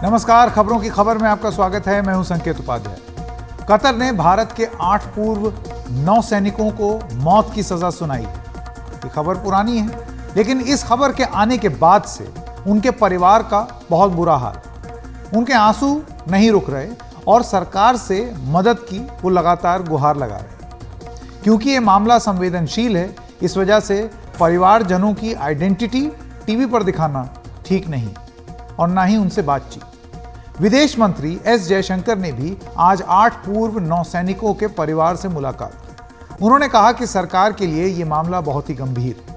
नमस्कार, खबरों की खबर में आपका स्वागत है। मैं हूं संकेत उपाध्याय। कतर ने भारत के 8 पूर्व नौसैनिकों को मौत की सजा सुनाई है। ये खबर पुरानी है, लेकिन इस खबर के आने के बाद से उनके परिवार का बहुत बुरा हाल। उनके आंसू नहीं रुक रहे और सरकार से मदद की वो लगातार गुहार लगा रहे। क्योंकि ये मामला संवेदनशील है, इस वजह से परिवारजनों की आइडेंटिटी टीवी पर दिखाना ठीक नहीं और ना ही उनसे बातचीत। विदेश मंत्री एस जयशंकर ने भी आज 8 पूर्व नौसैनिकों के परिवार से मुलाकात की। उन्होंने कहा कि सरकार के लिए ये मामला बहुत ही गंभीर है।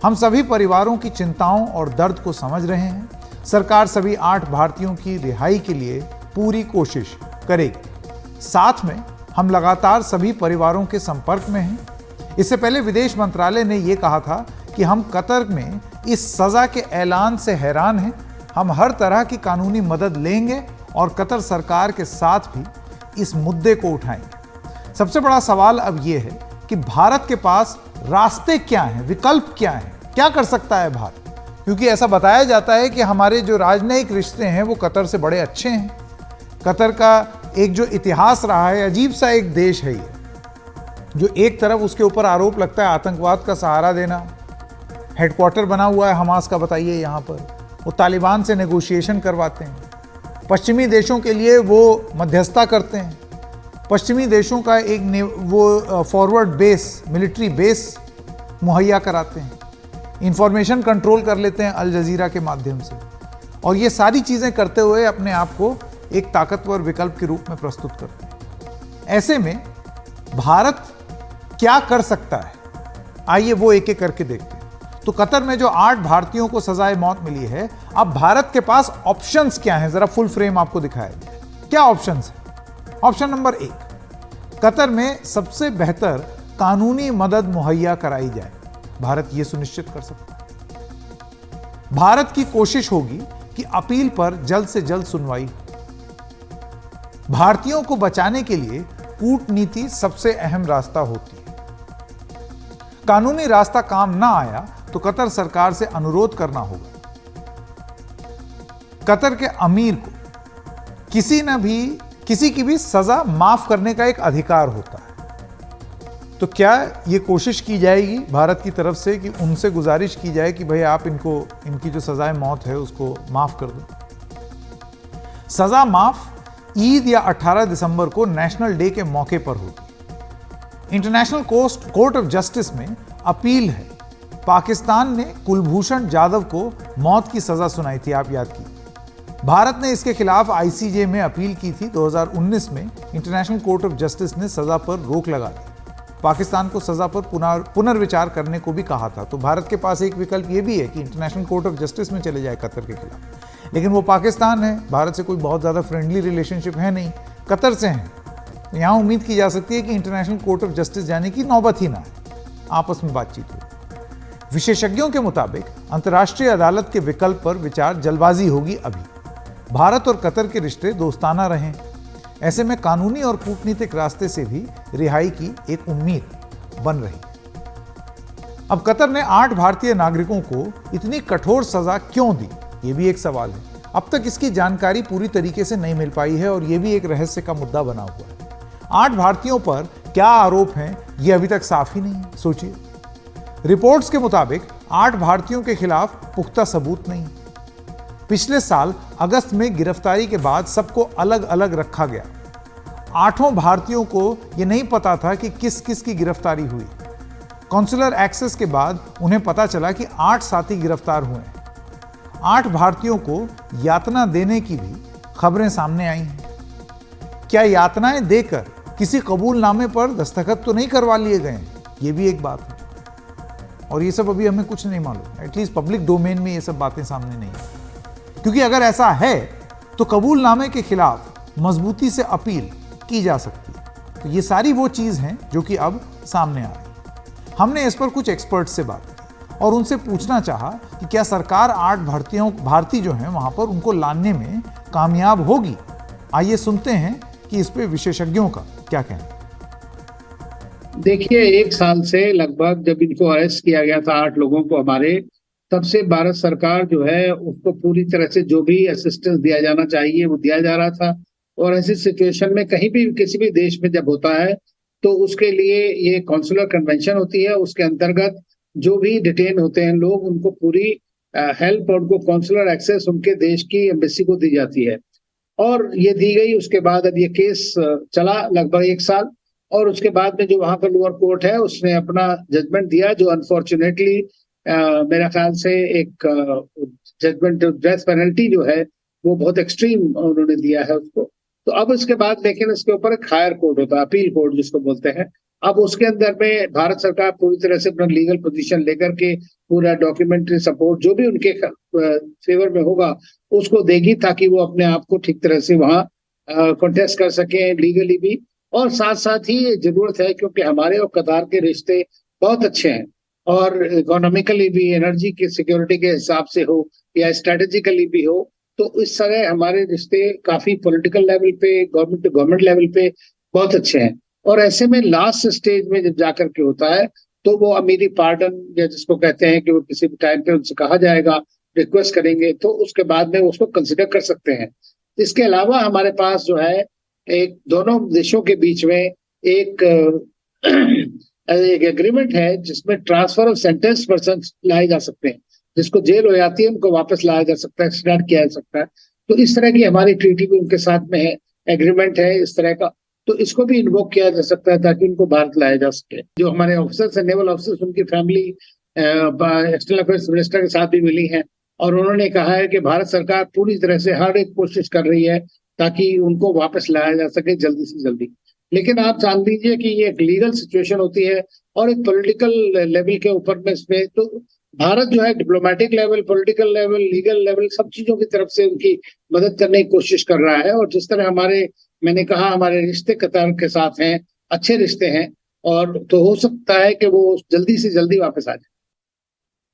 हम सभी परिवारों की चिंताओं और दर्द को समझ रहे हैं। सरकार सभी 8 भारतीयों की रिहाई के लिए पूरी कोशिश करेगी। साथ में हम लगातार सभी परिवारों के संपर्क में हैं। इससे पहले विदेश मंत्रालय ने यह कहा था कि हम कतर में इस सजा के ऐलान से हैरान हैं। हम हर तरह की कानूनी मदद लेंगे और कतर सरकार के साथ भी इस मुद्दे को उठाएंगे। सबसे बड़ा सवाल अब यह है कि भारत के पास रास्ते क्या हैं, विकल्प क्या हैं, क्या कर सकता है भारत? क्योंकि ऐसा बताया जाता है कि हमारे जो राजनयिक रिश्ते हैं वो कतर से बड़े अच्छे हैं। कतर का एक जो इतिहास रहा है, अजीब सा एक देश है ये, जो एक तरफ उसके ऊपर आरोप लगता है आतंकवाद का सहारा देना, हेडक्वार्टर बना हुआ है हमास का, बताइए यहाँ पर वो तालिबान से नेगोशिएशन करवाते हैं, पश्चिमी देशों के लिए वो मध्यस्थता करते हैं, पश्चिमी देशों का एक वो फॉरवर्ड बेस, मिलिट्री बेस मुहैया कराते हैं, इंफॉर्मेशन कंट्रोल कर लेते हैं अल जजीरा के माध्यम से, और ये सारी चीज़ें करते हुए अपने आप को एक ताकतवर विकल्प के रूप में प्रस्तुत करते हैं। ऐसे में भारत क्या कर सकता है, आइए वो एक एक करके देखते हैं। तो कतर में जो 8 भारतीयों को सजाए मौत मिली है, अब भारत के पास ऑप्शंस क्या हैं, जरा फुल फ्रेम आपको दिखाया जाए। क्या ऑप्शंस है? ऑप्शन नंबर 1, कतर में सबसे बेहतर कानूनी मदद मुहैया कराई जाए। भारत यह सुनिश्चित कर सकता है। भारत की कोशिश होगी कि अपील पर जल्द से जल्द सुनवाई। भारतीयों को बचाने के लिए कूटनीति सबसे अहम रास्ता होती है। कानूनी रास्ता काम ना आया तो कतर सरकार से अनुरोध करना होगा। कतर के अमीर को किसी की भी सजा माफ करने का एक अधिकार होता है। तो क्या यह कोशिश की जाएगी भारत की तरफ से कि उनसे गुजारिश की जाए कि भाई आप इनकी जो सजाए मौत है उसको माफ कर दो? सजा माफ ईद या 18 दिसंबर को नेशनल डे के मौके पर होगी। इंटरनेशनल कोर्ट ऑफ जस्टिस में अपील है। पाकिस्तान ने कुलभूषण जाधव को मौत की सजा सुनाई थी, आप याद कीजिए। भारत ने इसके खिलाफ आईसीजे में अपील की थी। 2019 में इंटरनेशनल कोर्ट ऑफ जस्टिस ने सजा पर रोक लगा दी। पाकिस्तान को सजा पर पुनर्विचार करने को भी कहा था। तो भारत के पास एक विकल्प यह भी है कि इंटरनेशनल कोर्ट ऑफ जस्टिस में चले जाए कतर के खिलाफ, लेकिन वो पाकिस्तान है, भारत से कोई बहुत ज्यादा फ्रेंडली रिलेशनशिप है नहीं, कतर से है। तो यहां उम्मीद की जा सकती है कि इंटरनेशनल कोर्ट ऑफ जस्टिस जाने की नौबत ही ना है, आपस में बातचीत हो। विशेषज्ञों के मुताबिक अंतर्राष्ट्रीय अदालत के विकल्प पर विचार जल्दबाजी होगी। अभी भारत और कतर के रिश्ते दोस्ताना रहे, ऐसे में कानूनी और कूटनीतिक रास्ते से भी रिहाई की एक उम्मीद बन रही है। अब कतर ने 8 भारतीय नागरिकों को इतनी कठोर सजा क्यों दी, यह भी एक सवाल है। अब तक इसकी जानकारी पूरी तरीके से नहीं मिल पाई है और यह भी एक रहस्य का मुद्दा बना हुआ है। 8 भारतीयों पर क्या आरोप हैं, यह अभी तक साफ ही नहीं है। सोचिए, रिपोर्ट्स के मुताबिक 8 भारतीयों के खिलाफ पुख्ता सबूत नहीं। पिछले साल अगस्त में गिरफ्तारी के बाद सबको अलग अलग रखा गया। 8 भारतीयों को यह नहीं पता था कि किस किस की गिरफ्तारी हुई। कॉन्सुलर एक्सेस के बाद उन्हें पता चला कि 8 साथी गिरफ्तार हुए हैं। 8 भारतीयों को यातना देने की भी खबरें सामने आई हैं। क्या यातनाएं देकर किसी कबूलनामे पर दस्तखत तो नहीं करवा लिए गए? ये भी एक बात है, और ये सब अभी हमें कुछ नहीं मालूम। एटलीस्ट पब्लिक डोमेन में ये सब बातें सामने नहीं है, क्योंकि अगर ऐसा है तो कबूलनामे के खिलाफ मजबूती से अपील की जा सकती है। तो ये सारी वो चीज हैं जो कि अब सामने आ रही है। हमने इस पर कुछ एक्सपर्ट से बात की और उनसे पूछना चाहा कि क्या सरकार 8 भारतीय जो हैं वहां पर उनको लाने में कामयाब होगी। आइए सुनते हैं कि इस पे विशेषज्ञों का क्या कहना। देखिए, 1 साल से लगभग जब इनको अरेस्ट किया गया था 8 लोगों को हमारे, तब से भारत सरकार जो है उसको पूरी तरह से जो भी असिस्टेंस दिया जाना चाहिए वो दिया जा रहा था। और ऐसी सिचुएशन में कहीं भी किसी भी देश में जब होता है तो उसके लिए ये कॉन्सुलर कन्वेंशन होती है, उसके अंतर्गत जो भी डिटेन होते हैं लोग उनको पूरी हेल्प और उनको कॉन्सुलर एक्सेस उनके देश की एम्बेसी को दी जाती है। और ये दी गई, उसके बाद अब ये केस चला लगभग 1 साल। और उसके बाद में जो वहां का लोअर कोर्ट है उसने अपना जजमेंट दिया, जो अनफॉर्चुनेटली मेरा ख्याल से एक जजमेंट, डेथ पेनल्टी जो है वो बहुत एक्सट्रीम उन्होंने दिया है उसको। तो अब इसके बाद लेकिन इसके ऊपर एक हायर कोर्ट होता है, अपील कोर्ट जिसको बोलते हैं। अब उसके अंदर में भारत सरकार पूरी तरह से अपना लीगल पोजीशन लेकर के पूरा डॉक्यूमेंट्री सपोर्ट जो भी उनके फेवर में होगा उसको देगी, ताकि वो अपने आप को ठीक तरह से वहाँ कॉन्टेस्ट कर सके लीगली भी। और साथ साथ ही ये जरूरत है क्योंकि हमारे और कतार के रिश्ते बहुत अच्छे हैं, और इकोनॉमिकली भी, एनर्जी की सिक्योरिटी के हिसाब से हो या स्ट्रेटेजिकली भी हो, तो इस तरह हमारे रिश्ते काफी पॉलिटिकल लेवल पे, गवर्नमेंट टू गवर्नमेंट लेवल पे बहुत अच्छे हैं। और ऐसे में लास्ट स्टेज में जब जाकर के होता है तो वो अमीरी पार्डन या जिसको कहते हैं कि वो किसी भी टाइम पे उनसे कहा जाएगा, रिक्वेस्ट करेंगे तो उसके बाद में उसको कंसिडर कर सकते हैं। इसके अलावा हमारे पास जो है एक दोनों देशों के बीच में एक एक एग्रीमेंट है जिसमें ट्रांसफर ऑफ सेंटेंस पर्सन लाए जा सकते हैं, जिसको जेल हो जाती है उनको वापस लाया जा सकता है, एक्सट्राडिट किया जा सकता है। तो इस तरह की हमारी ट्रीटी भी उनके साथ में है, एग्रीमेंट है इस तरह का। तो इसको भी इन्वोक किया जा सकता है ताकि उनको भारत लाया जा सके। जो हमारे ऑफिसर्स हैं, नेवल ऑफिसर्स, उनकी फैमिली एक्सटर्नल अफेयर्स मिनिस्टर के साथ भी मिली है, और उन्होंने कहा है कि भारत सरकार पूरी तरह से हर एक कोशिश कर रही है ताकि उनको वापस लाया जा सके जल्दी से जल्दी। लेकिन आप जान लीजिए कि ये एक लीगल सिचुएशन होती है और एक पॉलिटिकल लेवल के ऊपर में इसमें तो भारत जो है diplomatic level, political level, legal level, सब चीजों की तरफ से उनकी मदद करने की कोशिश कर रहा है। और जिस तरह हमारे, मैंने कहा, हमारे रिश्ते कतार के साथ हैं, अच्छे रिश्ते हैं, और तो हो सकता है कि वो जल्दी से जल्दी वापस आ जाए।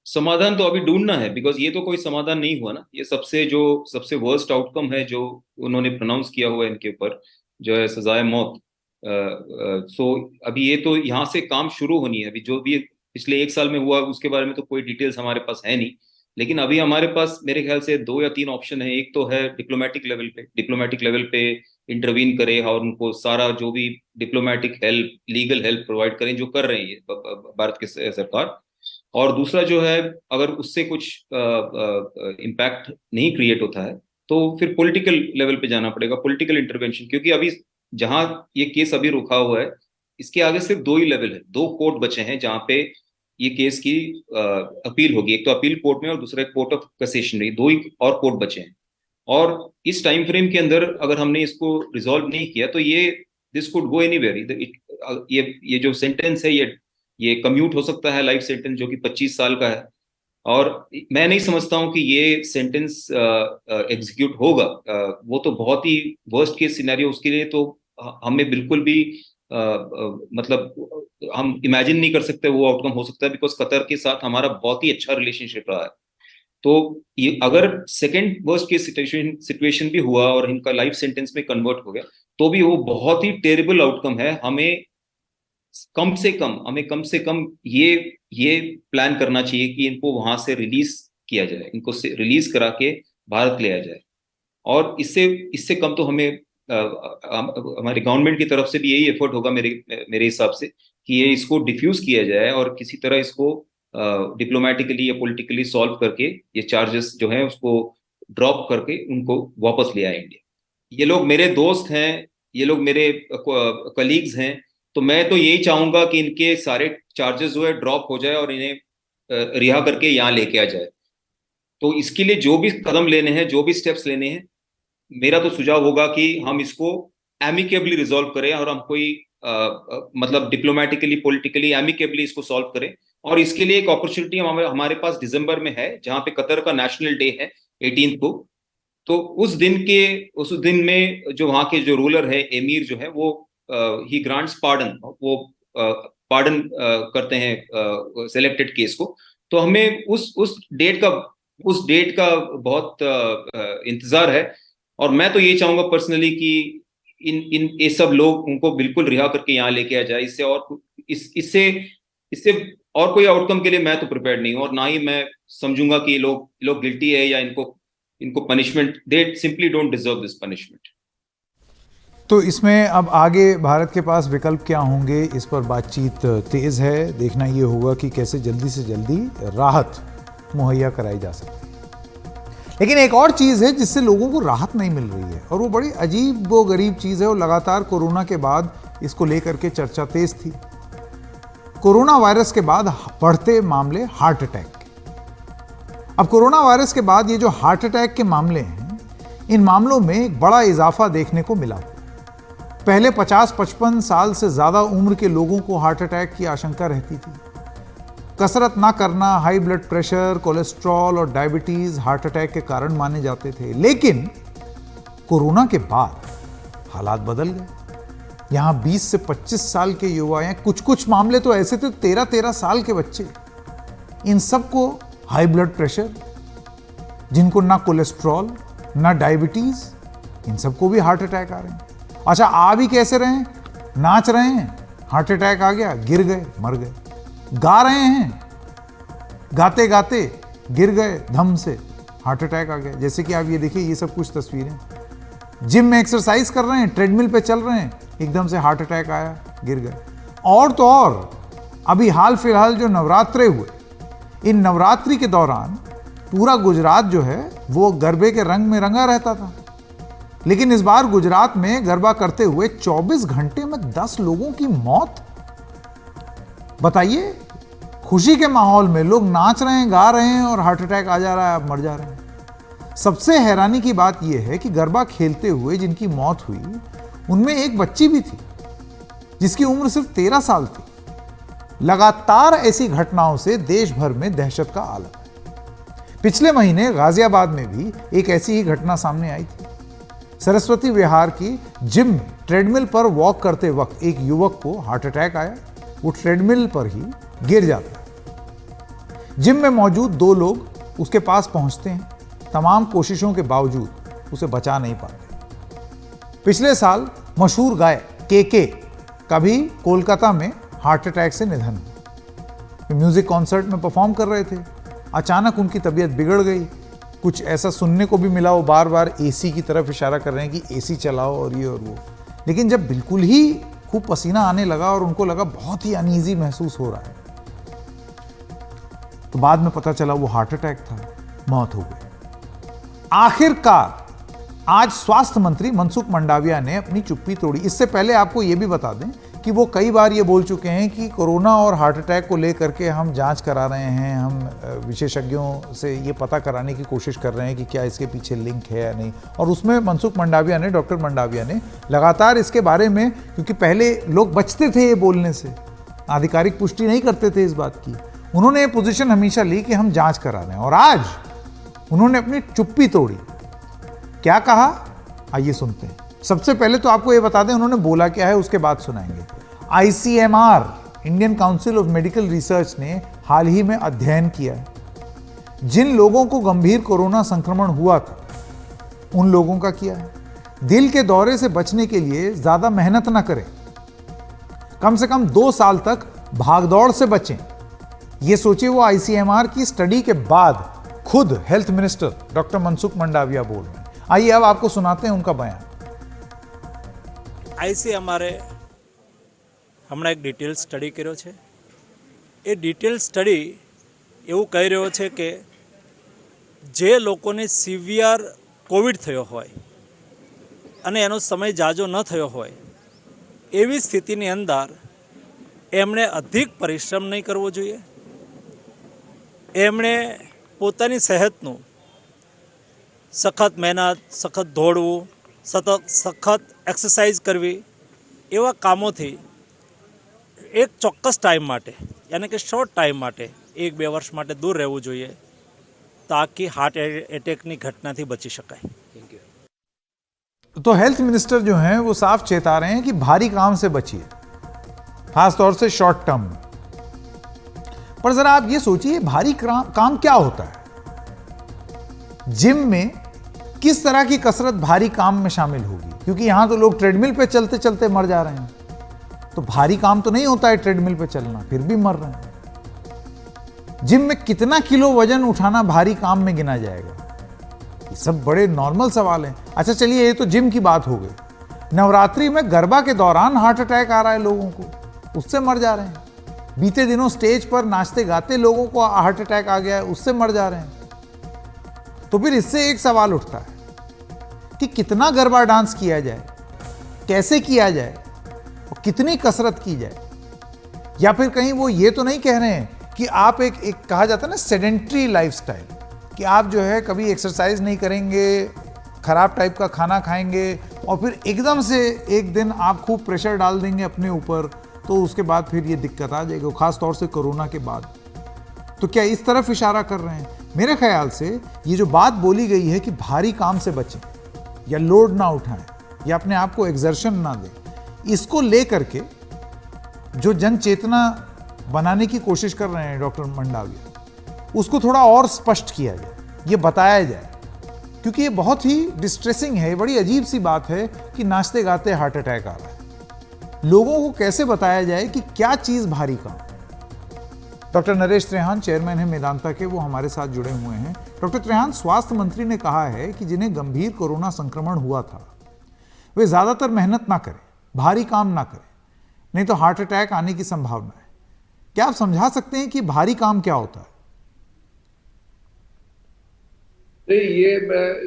समाधान तो अभी ढूंढना है, बिकॉज ये तो कोई समाधान नहीं हुआ ना। ये सबसे वर्स्ट आउटकम है जो उन्होंने प्रोनाउंस किया हुआ है इनके ऊपर, जो है सजाए मौत। सो अभी ये तो यहाँ से काम शुरू होनी है। अभी जो भी पिछले 1 साल में हुआ उसके बारे में तो कोई डिटेल्स हमारे पास है नहीं, लेकिन अभी हमारे पास मेरे ख्याल से 2 या 3 ऑप्शन है। एक तो है डिप्लोमेटिक लेवल पे इंटरवीन करें और उनको सारा जो भी diplomatic help, legal help provide करें, जो कर रही है भारत की सरकार। और दूसरा जो है, अगर उससे कुछ इम्पैक्ट नहीं क्रिएट होता है तो फिर पॉलिटिकल लेवल पे जाना पड़ेगा, पॉलिटिकल इंटरवेंशन। क्योंकि अभी जहां ये केस अभी रुका हुआ है, इसके आगे सिर्फ 2 ही लेवल है, 2 कोर्ट बचे हैं जहां पे ये केस की अपील होगी। एक तो अपील कोर्ट में और दूसरा कोर्ट ऑफ कैसेशन में, 2 ही और कोर्ट बचे हैं। और इस टाइम फ्रेम के अंदर अगर हमने इसको रिजॉल्व नहीं किया तो ये दिस कुड गो एनीवेयर। ये जो सेंटेंस है, ये कम्यूट हो सकता है, लाइफ सेंटेंस, जो कि 25 साल का है। और मैं नहीं समझता हूं कि ये सेंटेंस एग्जीक्यूट होगा। वो तो बहुत ही वर्स्ट केस सिनेरियो, उसके लिए तो हमें बिल्कुल भी मतलब हम इमेजिन नहीं कर सकते वो आउटकम हो सकता है, बिकॉज कतर के साथ हमारा बहुत ही अच्छा रिलेशनशिप रहा है। तो ये अगर सेकेंड वर्स्ट केस सिचुएशन भी हुआ और इनका लाइफ सेंटेंस में कन्वर्ट हो गया, तो भी वो बहुत ही टेरेबल आउटकम है। हमें कम से कम ये प्लान करना चाहिए कि इनको वहां से रिलीज किया जाए, इनको रिलीज करा के भारत ले आया जाए। और इससे इससे कम तो हमें हमारी गवर्नमेंट की तरफ से भी यही एफर्ट होगा मेरे हिसाब से, कि ये इसको डिफ्यूज किया जाए और किसी तरह इसको डिप्लोमेटिकली या पॉलिटिकली सॉल्व करके ये चार्जेस जो हैं उसको ड्रॉप करके उनको वापस ले आए इंडिया। ये लोग मेरे दोस्त हैं, ये लोग मेरे कलीग्स हैं, तो मैं तो यही चाहूंगा कि इनके सारे चार्जेस जो है ड्रॉप हो जाए और इन्हें रिहा करके यहाँ लेके आ जाए। तो इसके लिए जो भी कदम लेने हैं, जो भी स्टेप्स लेने हैं, मेरा तो सुझाव होगा कि हम इसको एमिकेबली रिजॉल्व करें और हम कोई मतलब डिप्लोमेटिकली, पॉलिटिकली, एमिकेबली इसको सॉल्व करें। और इसके लिए एक अपॉर्चुनिटी हमारे पास दिसंबर में है, जहां पे कतर का नेशनल डे है 18 को। तो उस दिन में जो वहां के जो रूलर है, एमीर जो है, वो ही ग्रांट्स पार्डन, वो पार्डन करते हैं सिलेक्टेड केस को। तो हमें उस डेट का बहुत इंतजार है। और मैं तो ये चाहूंगा पर्सनली कि इन ये सब लोग, उनको बिल्कुल रिहा करके यहाँ लेके आ जाए। इससे और कोई आउटकम के लिए मैं तो प्रिपेयर्ड नहीं हूँ, और ना ही मैं समझूंगा कि लोग गिल्टी है या इनको punishment, they simply don't deserve this punishment. तो इसमें अब आगे भारत के पास विकल्प क्या होंगे, इस पर बातचीत तेज है। देखना ये होगा कि कैसे जल्दी से जल्दी राहत मुहैया कराई जा सकती है। लेकिन एक और चीज़ है जिससे लोगों को राहत नहीं मिल रही है, और वो बड़ी अजीब व गरीब चीज़ है, और लगातार कोरोना के बाद इसको लेकर के चर्चा तेज थी। कोरोना वायरस के बाद बढ़ते मामले हार्ट अटैक के। अब कोरोना वायरस के बाद ये जो हार्ट अटैक के मामले हैं, इन मामलों में एक बड़ा इजाफा देखने को मिला। पहले 50-55 साल से ज्यादा उम्र के लोगों को हार्ट अटैक की आशंका रहती थी। कसरत ना करना, हाई ब्लड प्रेशर, कोलेस्ट्रॉल और डायबिटीज हार्ट अटैक के कारण माने जाते थे। लेकिन कोरोना के बाद हालात बदल गए। यहां 20 से 25 साल के युवा हैं, कुछ मामले तो ऐसे थे 13-13 साल के बच्चे, इन सबको हाई ब्लड प्रेशर, जिनको ना कोलेस्ट्रॉल ना डायबिटीज, इन सबको भी हार्ट अटैक आ रहे हैं। अच्छा, आ भी कैसे रहे हैं? नाच रहे हैं, हार्ट अटैक आ गया, गिर गए, मर गए। गा रहे हैं, गाते गाते गिर गए, धम से हार्ट अटैक आ गया। जैसे कि आप ये देखिए, ये सब कुछ तस्वीरें। जिम में एक्सरसाइज कर रहे हैं, ट्रेडमिल पे चल रहे हैं, एकदम से हार्ट अटैक आया, गिर गए। और तो और अभी हाल फिलहाल जो नवरात्रे हुए, इन नवरात्रि के दौरान पूरा गुजरात जो है वो गरबे के रंग में रंगा रहता था। लेकिन इस बार गुजरात में गरबा करते हुए 24 घंटे में 10 लोगों की मौत। बताइए, खुशी के माहौल में लोग नाच रहे हैं, गा रहे हैं, और हार्ट अटैक आ जा रहा है, आप मर जा रहे हैं। सबसे हैरानी की बात यह है कि गरबा खेलते हुए जिनकी मौत हुई, उनमें एक बच्ची भी थी जिसकी उम्र सिर्फ 13 साल थी। लगातार ऐसी घटनाओं से देश भर में दहशत का आलम है। पिछले महीने गाजियाबाद में भी एक ऐसी ही घटना सामने आई थी। सरस्वती विहार की जिम में ट्रेडमिल पर वॉक करते वक्त एक युवक को हार्ट अटैक आया। वो ट्रेडमिल पर ही गिर जाता है। जिम में मौजूद 2 लोग उसके पास पहुंचते हैं, तमाम कोशिशों के बावजूद उसे बचा नहीं पाते। पिछले साल मशहूर गायक के का भी कोलकाता में हार्ट अटैक से निधन हुआ। म्यूजिक कॉन्सर्ट में परफॉर्म कर रहे थे, अचानक उनकी तबीयत बिगड़ गई। कुछ ऐसा सुनने को भी मिला, वो बार बार एसी की तरफ इशारा कर रहे हैं कि एसी चलाओ और ये और वो। लेकिन जब बिल्कुल ही खूब पसीना आने लगा और उनको लगा बहुत ही अनईजी महसूस हो रहा है, तो बाद में पता चला वो हार्ट अटैक था, मौत हो गई। आखिरकार आज स्वास्थ्य मंत्री मनसुख मंडाविया ने अपनी चुप्पी तोड़ी। इससे पहले आपको यह भी बता दें कि वो कई बार ये बोल चुके हैं कि कोरोना और हार्ट अटैक को लेकर के हम जांच करा रहे हैं, हम विशेषज्ञों से ये पता कराने की कोशिश कर रहे हैं कि क्या इसके पीछे लिंक है या नहीं। और उसमें मनसुख मंडाविया ने, डॉक्टर मंडाविया ने लगातार इसके बारे में, क्योंकि पहले लोग बचते थे ये बोलने से, आधिकारिक पुष्टि नहीं करते थे इस बात की, उन्होंने ये पोजीशन हमेशा ली कि हम जांच करा रहे हैं। और आज उन्होंने अपनी चुप्पी तोड़ी। क्या कहा, आइए सुनते हैं। सबसे पहले तो आपको यह बता दें उन्होंने बोला क्या है, उसके बाद सुनाएंगे। ICMR, Indian council of medical research ने हाल ही में अध्ययन किया है। जिन लोगों को गंभीर कोरोना संक्रमण हुआ था, उन लोगों का किया है। दिल के दौरे से बचने के लिए ज्यादा मेहनत ना करें, कम से कम 2 साल तक भागदौड़ से बचें। ये सोचिए, वो ICMR की स्टडी के बाद खुद health minister doctor Mansukh Mandaviya बोल रहे हैं। आइए अब आपको सुनाते हैं उनका बयान। ICMR હમણાં એક ડિટેલ સ્ટડી કર્યો છે। એ ડિટેલ સ્ટડી એવું કહી રહ્યો છે કે જે લોકોને સિવિયર કોવિડ થયો હોય અને એનો સમય જાજો ન થયો હોય, એવી સ્થિતિની અંદર એમણે અધિક પરિશ્રમ નહીં કરવો જોઈએ। એમણે પોતાની સેહતનું સખત મહેનત, સખત દોડવું, સખત એક્સરસાઇઝ કરવી, એવા કામોથી એક ચોક્કસ ટાઈમ માટે, યાनी કે શોર્ટ ટાઈમ માટે 1-2 વર્ષ માટે દૂર રહેવું જોઈએ, તાકી હાર્ટ એટેકની ઘટનાથી બચી શકાય। तो हेल्थ मिनिस्टर जो हैं वो साफ चेता रहे हैं कि भारी काम से बचिए, खासतौर से शॉर्ट टर्म में। पर जरा आप ये सोचिए, भारी काम क्या होता है? जिम में किस तरह की कसरत भारी काम में शामिल होगी? क्योंकि यहां तो लोग ट्रेडमिल पे चलते चलते मर जा रहे हैं। तो भारी काम तो नहीं होता है ट्रेडमिल पे चलना, फिर भी मर रहे हैं। जिम में कितना किलो वजन उठाना भारी काम में गिना जाएगा? ये सब बड़े नॉर्मल सवाल हैं। अच्छा चलिए, ये तो जिम की बात हो गई। नवरात्रि में गरबा के दौरान हार्ट अटैक आ रहा है लोगों को, उससे मर जा रहे हैं। बीते दिनों स्टेज पर नाचते गाते लोगों को हार्ट अटैक आ गया है, उससे मर जा रहे हैं। तो फिर इससे एक सवाल उठता है कि कितना गरबा डांस किया जाए, कैसे किया जाए और कितनी कसरत की जाए। या फिर कहीं वो ये तो नहीं कह रहे हैं कि आप एक कहा जाता है ना सेडेंट्री लाइफस्टाइल, कि आप जो है कभी एक्सरसाइज नहीं करेंगे, खराब टाइप का खाना खाएंगे और फिर एकदम से एक दिन आप खूब प्रेशर डाल देंगे अपने ऊपर, तो उसके बाद फिर ये दिक्कत आ जाएगी, खास तौर से कोरोना के बाद। तो क्या इस तरफ इशारा कर रहे हैं? मेरे ख्याल से ये जो बात बोली गई है कि भारी काम से बचें या लोड ना उठाएं या अपने आप को एक्सर्शन ना दें, इसको लेकर के जो जन चेतना बनाने की कोशिश कर रहे हैं डॉक्टर मंडाविया, उसको थोड़ा और स्पष्ट किया जाए, ये बताया जाए, क्योंकि ये बहुत ही डिस्ट्रेसिंग है। बड़ी अजीब सी बात है कि नाचते गाते हार्ट अटैक आ रहा है। लोगों को कैसे बताया जाए कि क्या चीज भारी काम। डॉक्टर नरेश त्रेहान चेयरमैन है मेदांता के, वो हमारे साथ जुड़े हुए हैं। डॉक्टर त्रेहान, स्वास्थ्य मंत्री ने कहा है कि जिन्हें गंभीर कोरोना संक्रमण हुआ था वे ज्यादातर मेहनत ना करें, भारी काम ना करें, नहीं तो हार्ट अटैक आने की संभावना है। क्या आप समझा सकते हैं कि भारी काम क्या होता है? नहीं,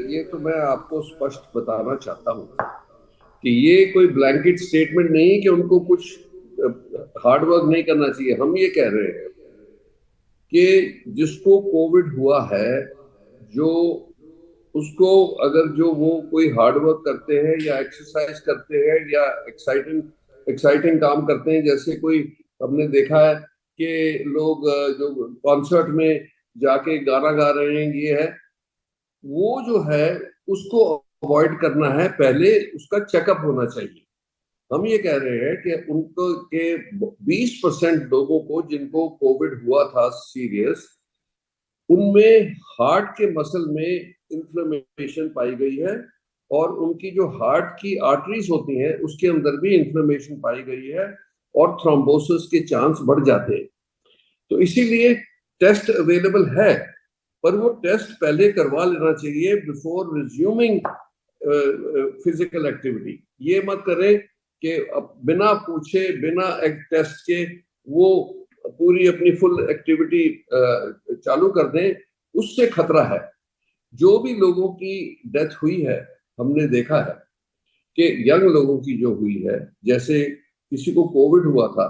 ये तो मैं आपको स्पष्ट बताना चाहता हूँ कि ये कोई ब्लैंकेट स्टेटमेंट नहीं है कि उनको कुछ हार्ड वर्क नहीं करना चाहिए। हम ये कह रहे हैं कि जिसको कोविड हुआ है, जो उसको अगर जो वो कोई हार्ड वर्क करते हैं या एक्सरसाइज करते हैं या एक्साइटिंग काम करते हैं, जैसे कोई हमने देखा है कि लोग जो कॉन्सर्ट में जाके गाना गा रहे हैं, ये है वो जो है उसको अवॉइड करना है। पहले उसका चेकअप होना चाहिए। हम ये कह रहे हैं कि उनको के 20% लोगों को जिनको कोविड हुआ था सीरियस, उनमें हार्ट के मसल में इन्फ्लेमेशन पाई गई है और उनकी जो हार्ट की आर्टरीज होती हैं उसके अंदर भी इन्फ्लेमेशन पाई गई है और थ्रोम्बोसिस के चांस बढ़ जाते हैं। तो इसीलिए टेस्ट अवेलेबल है, पर वो टेस्ट पहले करवा लेना चाहिए बिफोर रिज्यूमिंग फिजिकल एक्टिविटी। ये मत करें कि बिना पूछे बिना टेस्ट के वो पूरी अपनी फुल एक्टिविटी चालू कर दें, उससे खतरा है। जो भी लोगों की डेथ हुई है, हमने देखा है कि यंग लोगों की जो हुई है, जैसे किसी को कोविड हुआ था,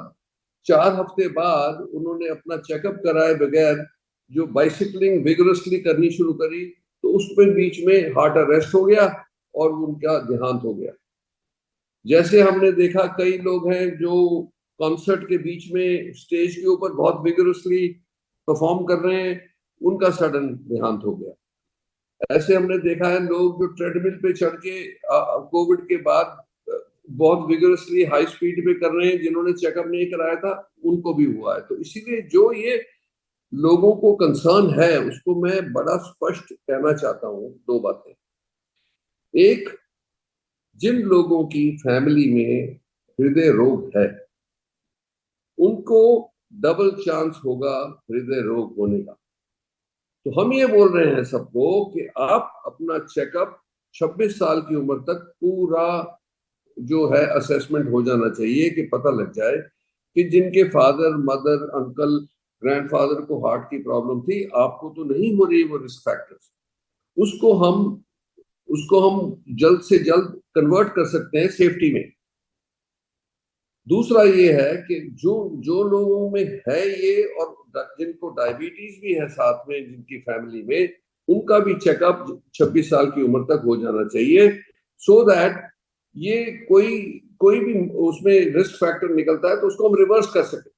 4 हफ्ते बाद उन्होंने अपना चेकअप कराए बगैर जो बाइसिकलिंग विगरसली करनी शुरू करी, तो उसमें बीच में हार्ट अरेस्ट हो गया और उनका देहांत हो गया। जैसे हमने देखा कई लोग हैं जो कॉन्सर्ट के बीच में स्टेज के ऊपर बहुत विगरसली परफॉर्म कर रहे हैं, उनका सडन देहांत हो गया। ऐसे हमने देखा है लोग जो ट्रेडमिल पे चढ़ के कोविड के बाद बहुत विगरसली हाई स्पीड पे कर रहे हैं, जिन्होंने चेकअप नहीं कराया था उनको भी हुआ है। तो इसीलिए जो ये लोगों को कंसर्न है उसको मैं बड़ा स्पष्ट कहना चाहता हूँ। 2 बातें। एक, जिन लोगों की फैमिली में हृदय रोग है उनको डबल चांस होगा हृदय रोग होने का। तो हम ये बोल रहे हैं सबको कि आप अपना चेकअप 26 साल की उम्र तक पूरा जो है असेसमेंट हो जाना चाहिए कि पता लग जाए कि जिनके फादर मदर अंकल ग्रैंडफादर को हार्ट की प्रॉब्लम थी, आपको तो नहीं हो रही वो रिस्क फैक्टर्स, उसको हम जल्द से जल्द कन्वर्ट कर सकते हैं सेफ्टी में। दूसरा ये है कि जो लोगों में है ये और जिनको डायबिटीज भी है साथ में जिनकी फैमिली में, उनका भी चेकअप 26 साल की उम्र तक हो जाना चाहिए, सो दैट ये कोई भी उसमें रिस्क फैक्टर निकलता है तो उसको हम रिवर्स कर सकें।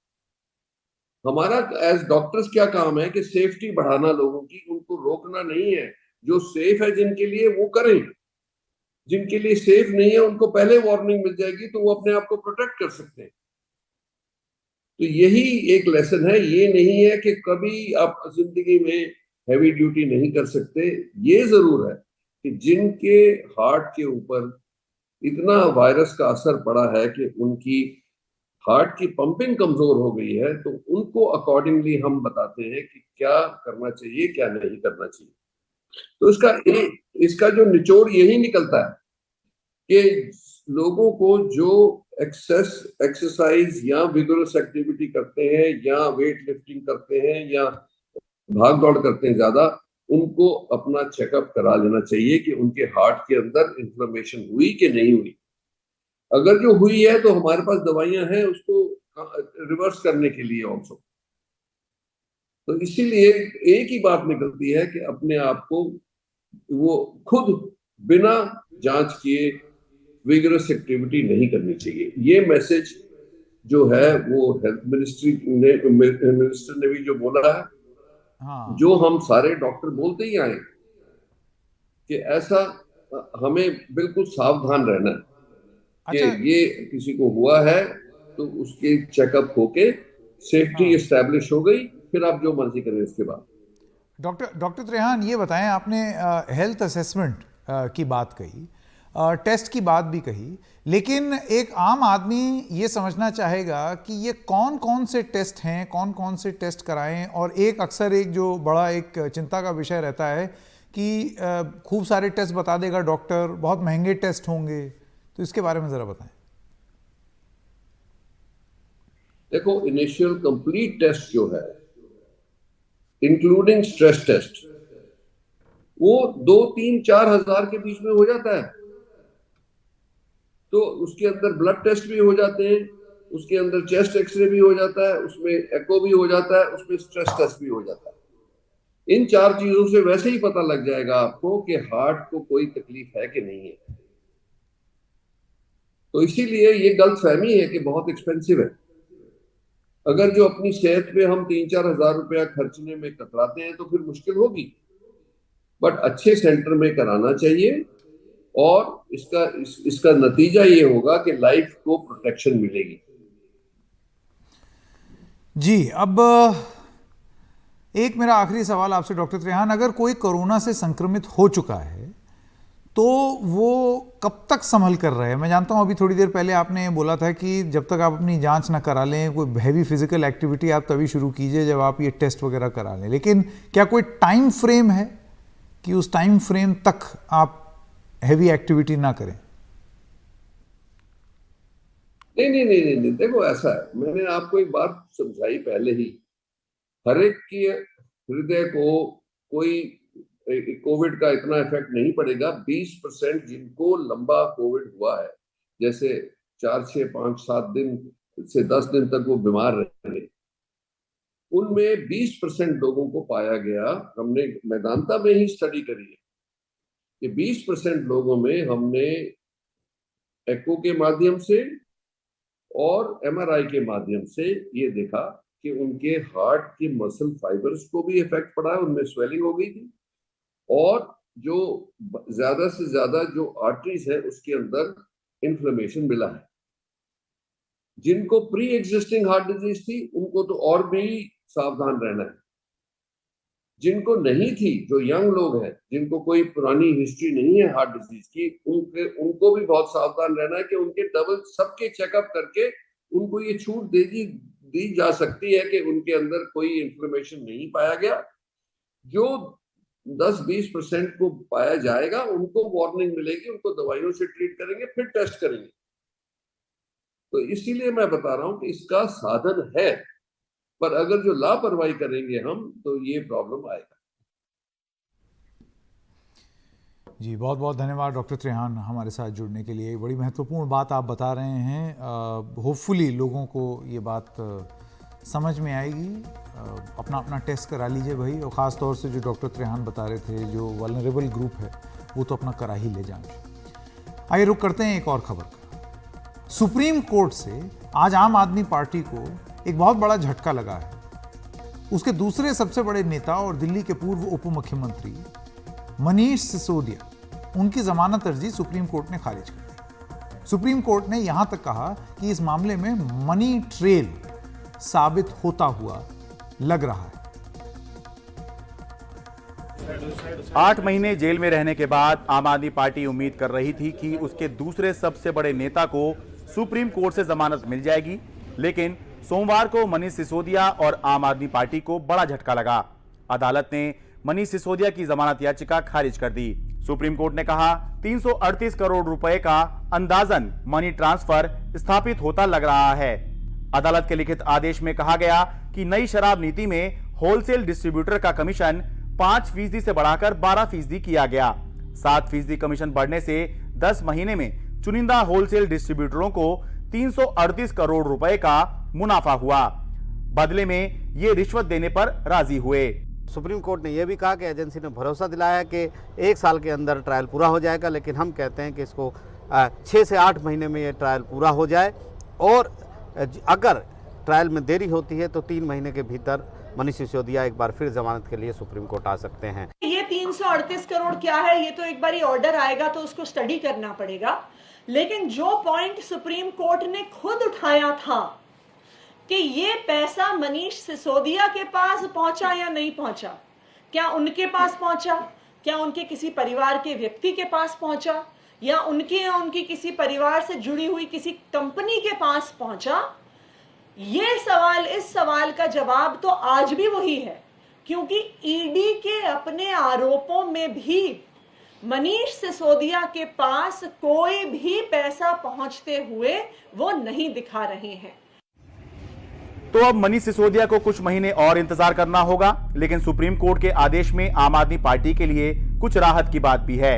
हमारा एज डॉक्टर्स क्या काम है कि सेफ्टी बढ़ाना लोगों की, उनको रोकना नहीं है। जो सेफ है जिनके लिए वो करें, जिनके लिए सेफ नहीं है उनको पहले वार्निंग मिल जाएगी तो वो अपने आप को प्रोटेक्ट कर सकते हैं। तो यही एक लेसन है। ये नहीं है कि कभी आप जिंदगी में हैवी ड्यूटी नहीं कर सकते। ये जरूर है कि जिनके हार्ट के ऊपर इतना वायरस का असर पड़ा है कि उनकी हार्ट की पंपिंग कमजोर हो गई है, तो उनको अकॉर्डिंगली हम बताते हैं कि क्या करना चाहिए, क्या नहीं करना चाहिए। तो इसका जो निचोड़ यही निकलता है कि लोगों को जो एक्सरसाइज या विगोरस एक्टिविटी करते हैं या वेट लिफ्टिंग करते हैं या भाग दौड़ करते हैं ज्यादा, उनको अपना चेकअप करा लेना चाहिए कि उनके हार्ट के अंदर इन्फ्लेमेशन हुई कि नहीं हुई। अगर जो हुई है तो हमारे पास दवाइयां हैं उसको रिवर्स करने के लिए ऑल्सो। तो इसीलिए एक ही बात निकलती है कि अपने आप को वो खुद बिना जांच किए विगरस एक्टिविटी नहीं करनी चाहिए। ये मैसेज जो है वो हेल्थ मिनिस्टर ने भी जो बोला है, हाँ, जो हम सारे डॉक्टर बोलते ही आए कि ऐसा हमें बिल्कुल सावधान रहना है कि अच्छा। ये किसी को हुआ है तो उसके चेकअप होके सेफ्टी हाँ, एस्टैब्लिश हो गई, फिर आप जो मर्जी करें इसके बाद। डॉक्टर त्रेहान, ये बताएं, आपने हेल्थ असेसमेंट की बात कही, टेस्ट की बात भी कही, लेकिन एक आम आदमी ये समझना चाहेगा कि ये कौन कौन से टेस्ट हैं, कौन कौन से टेस्ट कराएं। और एक अक्सर एक जो बड़ा एक चिंता का विषय रहता है कि खूब सारे टेस्ट बता देगा डॉक्टर, बहुत महंगे टेस्ट होंगे, तो इसके बारे में ज़रा बताएं। देखो, इनिशियल कंप्लीट टेस्ट जो है इंक्लूडिंग स्ट्रेस टेस्ट, वो 2-3-4 हजार के बीच में हो जाता है। तो उसके अंदर ब्लड टेस्ट भी हो जाते हैं, उसके अंदर चेस्ट एक्सरे भी हो जाता है, उसमें एको भी हो जाता है, उसमें स्ट्रेस टेस्ट भी हो जाता है। इन 4 चीजों से वैसे ही पता लग जाएगा आपको कि हार्ट को कोई तकलीफ है कि नहीं है। तो इसीलिए ये गलतफहमी है कि बहुत एक्सपेंसिव है। अगर जो अपनी सेहत पे हम 3-4 हजार रुपया खर्चने में कतराते हैं तो फिर मुश्किल होगी, बट अच्छे सेंटर में कराना चाहिए और इसका नतीजा ये होगा कि लाइफ को प्रोटेक्शन मिलेगी। जी, अब एक मेरा आखिरी सवाल आपसे डॉक्टर त्रेहान, अगर कोई कोरोना से संक्रमित हो चुका है तो वो कब तक संभल कर रहे हैं? मैं जानता हूं अभी थोड़ी देर पहले आपने बोला था कि जब तक आप अपनी जांच ना करा लें, कोई हैवी फिजिकल एक्टिविटी आप तभी शुरू कीजिए जब आप ये टेस्ट वगैरह करा लें, लेकिन क्या कोई टाइम फ्रेम है कि उस टाइम फ्रेम तक आप हैवी एक्टिविटी ना करें? नहीं, देखो ऐसा है, मैंने आपको एक बात समझाई पहले ही। हर एक की हृदय को कोई कोविड का इतना इफेक्ट नहीं पड़ेगा। 20% जिनको लंबा कोविड हुआ है, जैसे 4-6-5-7 दिन से 10 दिन तक वो बीमार रहे, उनमें 20% लोगों को पाया गया, हमने मैदानता में ही स्टडी करी है कि 20% लोगों में हमने एको के माध्यम से और एमआरआई के माध्यम से ये देखा कि उनके हार्ट के मसल फाइबर्स को भी इफेक्ट पड़ा है, उनमें स्वेलिंग हो गई थी, और जो ज्यादा से ज्यादा जो आर्टरीज है उसके अंदर इन्फ्लेमेशन मिला है। जिनको प्री एग्जिस्टिंग हार्ट डिजीज थी उनको तो और भी सावधान रहना है। जिनको नहीं थी, जो यंग लोग हैं, जिनको कोई पुरानी हिस्ट्री नहीं है हार्ट डिजीज की, उनको भी बहुत सावधान रहना है कि उनके डबल सबके चेकअप करके उनको ये छूट दी जा सकती है कि उनके अंदर कोई इन्फ्लेमेशन नहीं पाया गया। जो 10-20% को पाया जाएगा उनको वार्निंग मिलेगी, उनको दवाइयों से ट्रीट करेंगे, फिर टेस्ट करेंगे। तो इसीलिए मैं बता रहा हूं कि इसका साधन है, पर अगर जो लापरवाही करेंगे हम तो ये प्रॉब्लम आएगा। जी, बहुत बहुत धन्यवाद डॉक्टर त्रेहान हमारे साथ जुड़ने के लिए। बड़ी महत्वपूर्ण बात आप बता रहे हैं। होपफुली लोगों को ये बात समझ में आएगी। अपना अपना टेस्ट करा लीजिए भाई, और ख़ास तौर से जो डॉक्टर त्रेहान बता रहे थे, जो वल्नरेबल ग्रुप है, वो तो अपना करा ही ले जाएंगे। आइए रुक करते हैं एक और खबर का। सुप्रीम कोर्ट से आज आम आदमी पार्टी को एक बहुत बड़ा झटका लगा है। उसके दूसरे सबसे बड़े नेता और दिल्ली के पूर्व उप मुख्यमंत्री मनीष सिसोदिया, उनकी जमानत अर्जी सुप्रीम कोर्ट ने खारिज कर दी। सुप्रीम कोर्ट ने यहां तक कहा कि इस मामले में मनी ट्रेल साबित होता हुआ लग रहा है। 8 महीने जेल में रहने के बाद आम आदमी पार्टी उम्मीद कर रही थी कि उसके दूसरे सबसे बड़े नेता को सुप्रीम कोर्ट से जमानत मिल जाएगी, लेकिन सोमवार को मनीष सिसोदिया और आम आदमी पार्टी को बड़ा झटका लगा। अदालत ने मनीष सिसोदिया की जमानत याचिका खारिज कर दी। सुप्रीम कोर्ट ने कहा 338 करोड़ रुपए का अंदाजन मनी ट्रांसफर स्थापित होता लग रहा है। अदालत के लिखित आदेश में कहा गया कि नई शराब नीति में होलसेल डिस्ट्रीब्यूटर का कमीशन 5% से बढ़ाकर 12% किया गया। 7% कमीशन बढ़ने से 10 महीने में चुनिंदा होलसेल डिस्ट्रीब्यूटरों को 338 करोड़ रुपए का मुनाफा हुआ। बदले में ये रिश्वत देने पर राजी हुए। सुप्रीम कोर्ट ने यह भी कहा कि एजेंसी ने भरोसा दिलाया कि 1 साल के अंदर ट्रायल पूरा हो जाएगा, लेकिन हम कहते हैं कि इसको 6 से 8 महीने में ये ट्रायल पूरा हो जाए, और अगर ट्रायल में देरी होती है तो 3 महीने के भीतर मनीष सिसोदिया एक बार फिर जमानत के लिए सुप्रीम कोर्ट आ सकते हैं। ये 338 करोड़ क्या है, ये तो एक बार ऑर्डर आएगा तो उसको स्टडी करना पड़ेगा। लेकिन जो पॉइंट सुप्रीम कोर्ट ने खुद उठाया था कि ये पैसा मनीष सिसोदिया के पास पहुंचा या नहीं पहुंचा, क्या उनके पास पहुंचा, क्या उनके किसी परिवार के व्यक्ति के पास पहुंचा, या उनकी किसी परिवार से जुड़ी हुई किसी कंपनी के पास पहुंचा, इस सवाल का जवाब तो आज भी वही है, क्योंकि ईडी के अपने आरोपों में भी मनीष सिसोदिया के पास कोई भी पैसा पहुंचते हुए वो नहीं दिखा रहे हैं। तो अब मनीष सिसोदिया को कुछ महीने और इंतजार करना होगा, लेकिन सुप्रीम कोर्ट के आदेश में आम आदमी पार्टी के लिए कुछ राहत की बात भी है।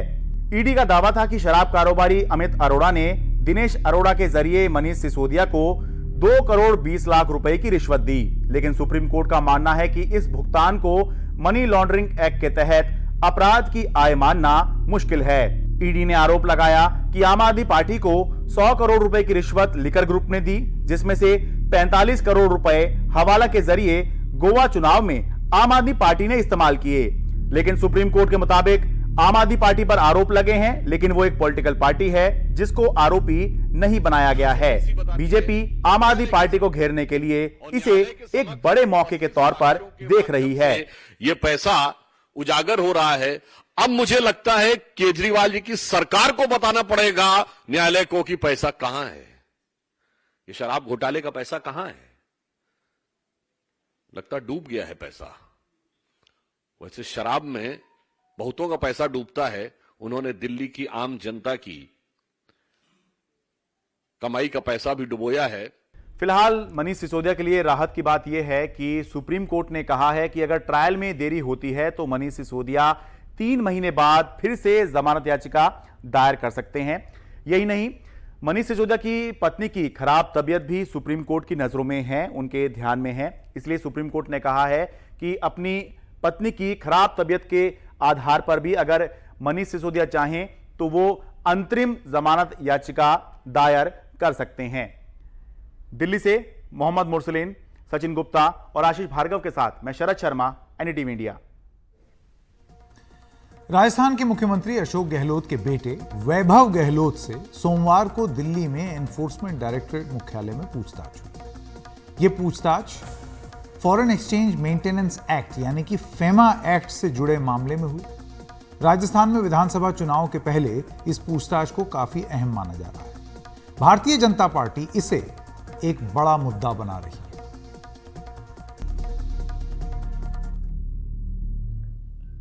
ईडी का दावा था कि शराब कारोबारी अमित अरोड़ा ने दिनेश अरोड़ा के जरिए मनीष सिसोदिया को 2 करोड़ 20 लाख रुपए की रिश्वत दी, लेकिन सुप्रीम कोर्ट का मानना है कि इस भुगतान को मनी लॉन्ड्रिंग एक्ट के तहत अपराध की आय मानना मुश्किल है। ईडी ने आरोप लगाया कि आम आदमी पार्टी को 100 करोड़ रुपए की रिश्वत लिकर ग्रुप ने दी, जिसमें से 45 करोड़ रुपए हवाला के जरिए गोवा चुनाव में आम आदमी पार्टी ने इस्तेमाल किए। लेकिन सुप्रीम कोर्ट के मुताबिक आम आदमी पार्टी पर आरोप लगे हैं, लेकिन वो एक पॉलिटिकल पार्टी है जिसको आरोपी नहीं बनाया गया है। बीजेपी आम आदमी पार्टी को घेरने के लिए इसे एक बड़े मौके के तौर पर देख रही है। ये पैसा उजागर हो रहा है। अब मुझे लगता है केजरीवाल जी की सरकार को बताना पड़ेगा न्यायालय को कि पैसा कहां है, ये शराब घोटाले का पैसा कहां है। लगता डूब गया है पैसा। वैसे शराब में बहुतों का पैसा डूबता है, उन्होंने दिल्ली की आम जनता की कमाई का पैसा भी डुबोया है। फिलहाल मनीष सिसोदिया के लिए राहत की बात यह है कि सुप्रीम कोर्ट ने कहा है कि अगर ट्रायल में देरी होती है तो मनीष सिसोदिया 3 महीने बाद फिर से जमानत याचिका दायर कर सकते हैं। यही नहीं, मनीष सिसोदिया की पत्नी की खराब तबीयत भी सुप्रीम कोर्ट की नजरों में है, उनके ध्यान में है। इसलिए सुप्रीम कोर्ट ने कहा है कि अपनी पत्नी की खराब तबीयत के आधार पर भी अगर मनीष सिसोदिया चाहें तो वो अंतरिम जमानत याचिका दायर कर सकते हैं। दिल्ली से मोहम्मद मुरसलीन, सचिन गुप्ता और आशीष भार्गव के साथ मैं शरद शर्मा, एनडीटीवी इंडिया। राजस्थान के मुख्यमंत्री अशोक गहलोत के बेटे वैभव गहलोत से सोमवार को दिल्ली में एनफोर्समेंट डायरेक्टरेट मुख्यालय में पूछताछ हुई। यह पूछताछ फॉरेन एक्सचेंज मेंटेनेंस एक्ट यानी कि फेमा एक्ट से जुड़े मामले में हुई। राजस्थान में विधानसभा चुनाव के पहले इस पूछताछ को काफी अहम माना जा रहा है। भारतीय जनता पार्टी इसे एक बड़ा मुद्दा बना रही है।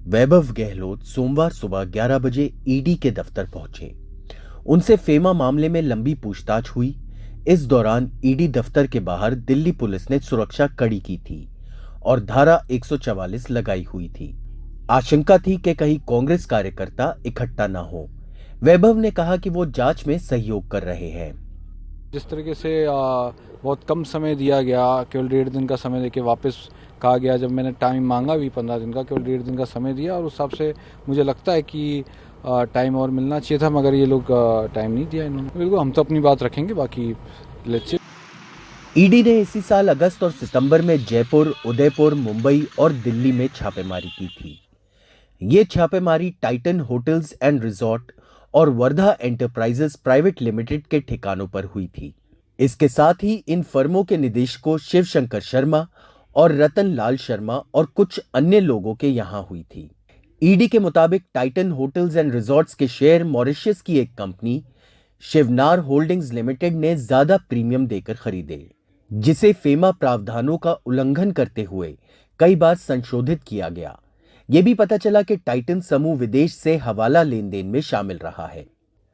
वैभव गहलोत सोमवार सुबह 11 बजे ईडी के दफ्तर पहुंचे। उनसे फेमा मामले में लंबी पूछताछ हुई। इस दौरान ईडी दफ्तर के बाहर दिल्ली पुलिस ने सुरक्षा कड़ी की थी और धारा 144 लगाई हुई थी। आशंका थी कि कहीं कांग्रेस कार्यकर्ता इकट्ठा ना हो। वैभव ने कहा कि वो जांच में सहयोग कर रहे हैं। जिस तरीके से बहुत कम समय दिया गया, केवल 1.5 दिन का समय देके वापस कहा गया, जब मैंने टाइम मांगा भी 15 दिन का, केवल 1.5 दिन का समय दिया, और उस हिसाब से मुझे लगता है कि टाइम और मिलना चाहिए था, मगर ये लोग टाइम नहीं दिया इन्होंने। बिल्कुल हम तो अपनी बात रखेंगे, बाकी लेट्स सी। ईडी ने इसी साल अगस्त और सितंबर में जयपुर, उदयपुर, मुंबई और दिल्ली में छापेमारी की थी। ये छापेमारी टाइटन होटल्स एंड रिजॉर्ट और वर्धा एंटरप्राइजेस प्राइवेट लिमिटेड के ठिकानों पर हुई थी। इसके साथ ही इन फर्मों के निदेशकों शिवशंकर शर्मा और रतन लाल शर्मा और कुछ अन्य लोगों के यहां हुई थी। ईडी के मुताबिक टाइटन होटल्स एंड रिजॉर्ट्स के शेयर मॉरिशस की एक कंपनी शिवनार होल्डिंग्स लिमिटेड ने ज्यादा प्रीमियम देकर खरीदे। जिसे फेमा प्रावधानों का उल्लंघन करते हुए कई बार संशोधित किया गया। ये भी पता चला कि टाइटन समूह विदेश से हवाला लेन देन में शामिल रहा है।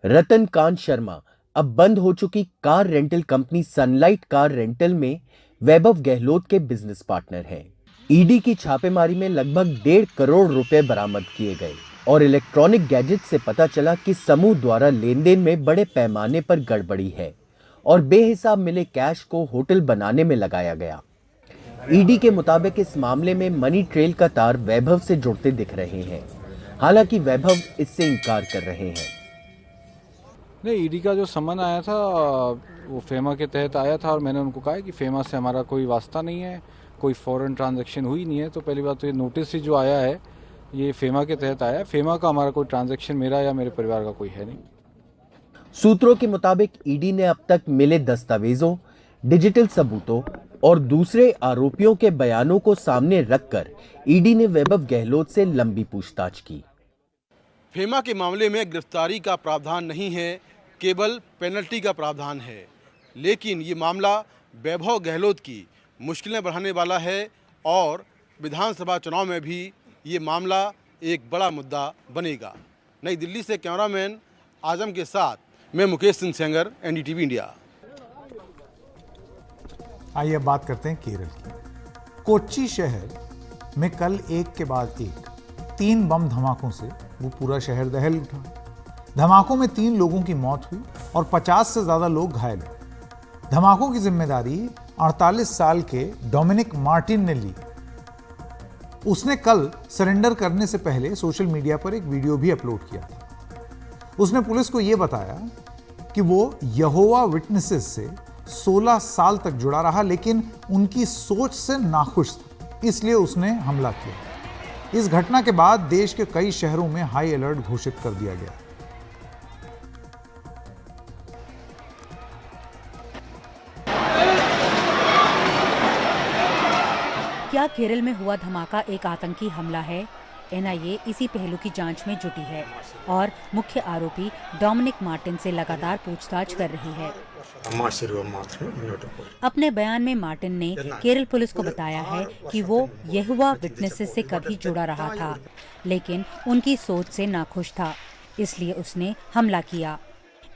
रतन कांत शर्मा अब बंद हो चुकी car rental company sunlight car rental में वैभव गहलोत के बिजनेस पार्टनर हैं। ईडी की छापेमारी में लगभग 1.5 करोड़ रुपए बरामद किए गए और इलेक्ट्रॉनिक गैजेट से पता चला कि समूह द्वारा लेन देन में बड़े पैमाने पर गड़बड़ी है और बेहिसाब मिले कैश को होटल बनाने में लगाया गया। ईडी के मुताबिक इस मामले में मनी ट्रेल का तार वैभव से जुड़ते दिख रहे हैं। हालांकि वैभव इससे इनकार कर रहे हैं। नहीं, ईडी का जो समन आया था वो फेमा के तहत आया था और मैंने उनको कहा कि फेमा से हमारा कोई वास्ता नहीं है, कोई फॉरेन ट्रांजैक्शन हुई नहीं है। तो पहली बात तो ये नोटिस ही जो आया है ये फेमा के तहत आया है। फेमा का हमारा कोई ट्रांजैक्शन मेरा या मेरे परिवार का कोई है नहीं। सूत्रों के मुताबिक ईडी ने अब तक मिले दस्तावेजों, डिजिटल सबूतों और दूसरे आरोपियों के बयानों को सामने रखकर ईडी ने वैभव गहलोत से लंबी पूछताछ की। फेमा के मामले में गिरफ्तारी का प्रावधान नहीं है, केवल पेनल्टी का प्रावधान है। लेकिन ये मामला वैभव गहलोत की मुश्किलें बढ़ाने वाला है और विधानसभा चुनाव में भी ये मामला एक बड़ा मुद्दा बनेगा। नई दिल्ली से कैमरामैन आजम के साथ मैं मुकेश सिंह सेंगर, एनडीटीवी इंडिया। आइए अब बात करते हैं केरल की। कोच्चि शहर में कल एक के बाद एक 3 बम धमाकों से वो पूरा शहर दहल उठा। धमाकों में 3 लोगों की मौत हुई और 50 से ज्यादा लोग घायल हुए। धमाकों की जिम्मेदारी 48 साल के डोमिनिक मार्टिन ने ली। उसने कल सरेंडर करने से पहले सोशल मीडिया पर एक वीडियो भी अपलोड किया था। उसने पुलिस को यह बताया कि वो यहोवा विटनेसेस से 16 साल तक जुड़ा रहा, लेकिन उनकी सोच से नाखुश था, इसलिए उसने हमला किया। इस घटना के बाद देश के कई शहरों में हाई अलर्ट घोषित कर दिया गया। क्या केरल में हुआ धमाका एक आतंकी हमला है? एनआईए इसी पहलू की जांच में जुटी है और मुख्य आरोपी डोमिनिक मार्टिन से लगातार पूछताछ कर रही है। अपने बयान में मार्टिन ने केरल पुलिस को बताया है कि वो यहोवा विटनेसेस से कभी जुड़ा रहा था, लेकिन उनकी सोच से नाखुश था, इसलिए उसने हमला किया।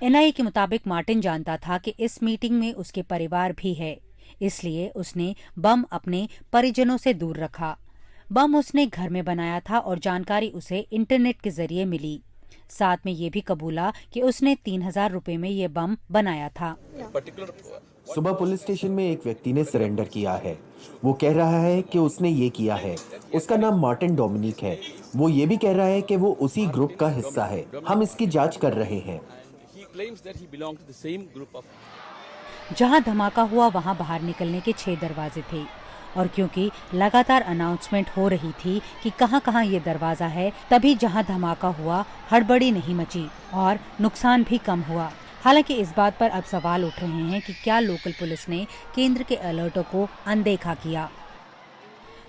एनआईए के मुताबिक मार्टिन जानता था कि इस मीटिंग में उसके परिवार भी है, इसलिए उसने बम अपने परिजनों से दूर रखा। बम उसने घर में बनाया था और जानकारी उसे इंटरनेट के जरिए मिली। साथ में ये भी कबूला कि उसने 3000 रुपए में ये बम बनाया था। सुबह पुलिस स्टेशन में एक व्यक्ति ने सरेंडर किया है। वो कह रहा है कि उसने ये किया है। उसका नाम मार्टिन डोमिनिक है। वो ये भी कह रहा है कि वो उसी ग्रुप का हिस्सा है। हम इसकी जांच कर रहे हैं। जहां धमाका हुआ वहां बाहर निकलने के 6 दरवाजे थे और क्योंकि लगातार अनाउंसमेंट हो रही थी कि कहां-कहां ये दरवाजा है, तभी जहां धमाका हुआ हड़बड़ी नहीं मची और नुकसान भी कम हुआ। हालांकि इस बात पर अब सवाल उठ रहे हैं कि क्या लोकल पुलिस ने केंद्र के अलर्टों को अनदेखा किया।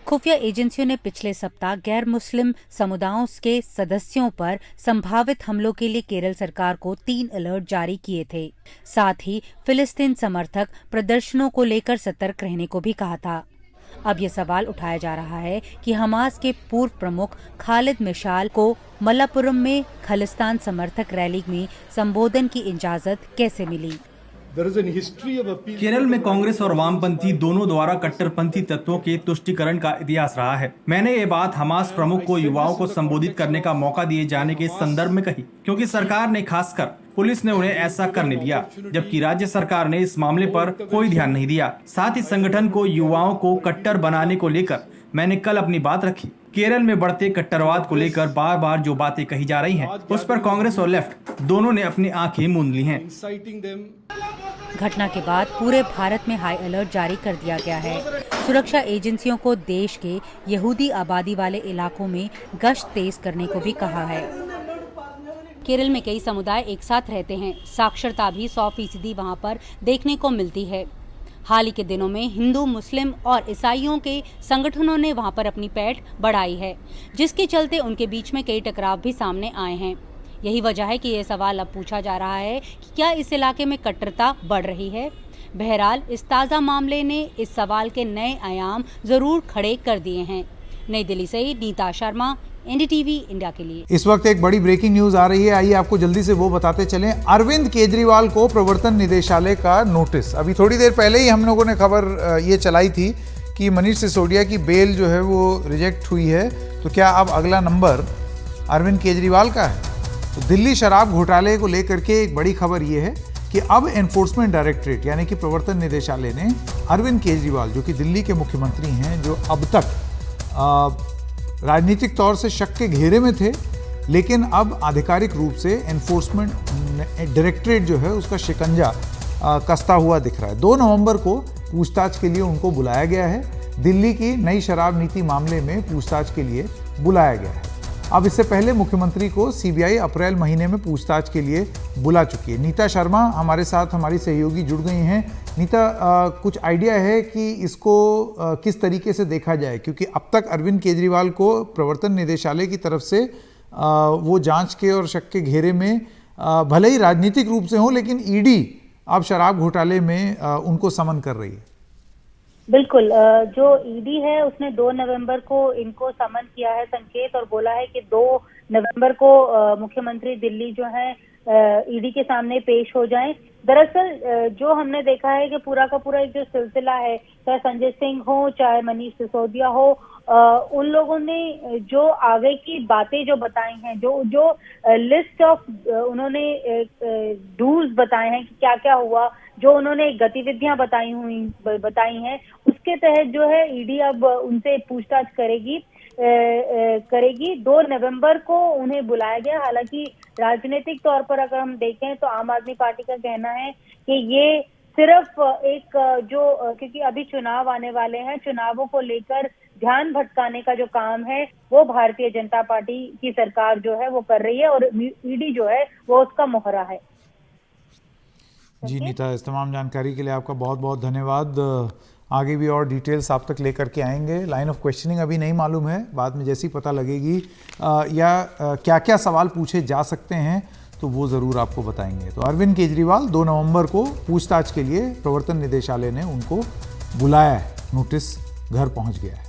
खुफिया एजेंसियों ने पिछले सप्ताह गैर मुस्लिम समुदायों के सदस्यों पर संभावित हमलों के लिए केरल सरकार को 3 अलर्ट जारी किए थे। साथ ही फिलिस्तीन समर्थक प्रदर्शनों को लेकर सतर्क रहने को भी कहा था। अब ये सवाल उठाया जा रहा है कि हमास के पूर्व प्रमुख खालिद मिशाल को मल्लापुरम में खालिस्तान समर्थक रैली में संबोधन की इजाजत कैसे मिली। केरल में कांग्रेस और वामपंथी दोनों द्वारा कट्टरपंथी तत्वों के तुष्टीकरण का इतिहास रहा है। मैंने ये बात हमास प्रमुख को युवाओं को संबोधित करने का मौका दिए जाने के संदर्भ में कही, क्योंकि सरकार ने, खासकर पुलिस ने उन्हें ऐसा करने दिया, जबकि राज्य सरकार ने इस मामले पर कोई ध्यान नहीं दिया। साथ ही संगठन को युवाओं को कट्टर बनाने को लेकर मैंने कल अपनी बात रखी। केरल में बढ़ते कट्टरवाद को लेकर बार बार जो बातें कही जा रही हैं, उस पर कांग्रेस और लेफ्ट दोनों ने अपनी आंखें मूंद ली हैं। घटना के बाद पूरे भारत में हाई अलर्ट जारी कर दिया गया है। सुरक्षा एजेंसियों को देश के यहूदी आबादी वाले इलाकों में गश्त तेज करने को भी कहा है। केरल में कई समुदाय एक साथ रहते हैं। साक्षरता भी 100% वहाँ पर देखने को मिलती है। हाल ही के दिनों में हिंदू, मुस्लिम और ईसाइयों के संगठनों ने वहाँ पर अपनी पैठ बढ़ाई है, जिसके चलते उनके बीच में कई टकराव भी सामने आए हैं। यही वजह है कि ये सवाल अब पूछा जा रहा है कि क्या इस इलाके में कट्टरता बढ़ रही है। बहरहाल इस ताज़ा मामले ने इस सवाल के नए आयाम ज़रूर खड़े कर दिए हैं। नई दिल्ली से नीता शर्मा, एनडीटीवी इंडिया के लिए। इस वक्त एक बड़ी ब्रेकिंग न्यूज आ रही है, आइए आपको जल्दी से वो बताते चलें। अरविंद केजरीवाल को प्रवर्तन निदेशालय का नोटिस। अभी थोड़ी देर पहले ही हम लोगों ने खबर ये चलाई थी कि मनीष सिसोदिया की बेल जो है वो रिजेक्ट हुई है, तो क्या अब अगला नंबर अरविंद केजरीवाल का है? तो दिल्ली शराब घोटाले को लेकर के एक बड़ी खबर ये है कि अब एनफोर्समेंट डायरेक्टरेट यानी कि प्रवर्तन निदेशालय ने अरविंद केजरीवाल, जो कि दिल्ली के मुख्यमंत्री हैं, जो अब तक राजनीतिक तौर से शक के घेरे में थे, लेकिन अब आधिकारिक रूप से एनफोर्समेंट डायरेक्टरेट जो है उसका शिकंजा कसता हुआ दिख रहा है। 2 नवंबर को पूछताछ के लिए उनको बुलाया गया है। दिल्ली की नई शराब नीति मामले में पूछताछ के लिए बुलाया गया है। अब इससे पहले मुख्यमंत्री को सीबीआई अप्रैल महीने में पूछताछ के लिए बुला चुकी है। नीता शर्मा हमारे साथ, हमारी सहयोगी जुड़ गई हैं। नीता, कुछ आइडिया है कि इसको किस तरीके से देखा जाए, क्योंकि अब तक अरविंद केजरीवाल को प्रवर्तन निदेशालय की तरफ से वो जांच के और शक के घेरे में भले ही राजनीतिक रूप से हो, लेकिन ईडी अब शराब घोटाले में उनको समन कर रही है। बिल्कुल, जो ईडी है उसने 2 नवंबर को इनको समन किया है संकेत, और बोला है कि 2 नवंबर को मुख्यमंत्री दिल्ली जो है ईडी के सामने पेश हो जाएं। दरअसल जो हमने देखा है कि पूरा का पूरा एक जो सिलसिला है, चाहे संजय सिंह हो चाहे मनीष सिसोदिया हो, उन लोगों ने जो आगे की बातें जो बताई हैं, जो लिस्ट ऑफ उन्होंने डूज बताए हैं कि क्या क्या हुआ, जो उन्होंने गतिविधियां बताई हैं, उसके तहत जो है ईडी अब उनसे पूछताछ करेगी। 2 नवंबर को उन्हें बुलाया गया। हालांकि राजनीतिक तौर पर अगर हम देखें तो आम आदमी पार्टी का कहना है कि ये सिर्फ एक क्योंकि अभी चुनाव आने वाले हैं, चुनावों को लेकर ध्यान भटकाने का जो काम है वो भारतीय जनता पार्टी की सरकार जो है वो कर रही है, और ईडी जो है वो उसका मोहरा है। जी नीता, इस तमाम जानकारी के लिए आपका बहुत बहुत धन्यवाद। आगे भी और डिटेल्स आप तक लेकर के आएंगे। लाइन ऑफ क्वेश्चनिंग अभी नहीं मालूम है, बाद में जैसी पता लगेगी या क्या क्या सवाल पूछे जा सकते हैं तो वो ज़रूर आपको बताएंगे। तो अरविंद केजरीवाल 2 नवंबर को पूछताछ के लिए प्रवर्तन निदेशालय ने उनको बुलाया है, नोटिस घर पहुंच गया है।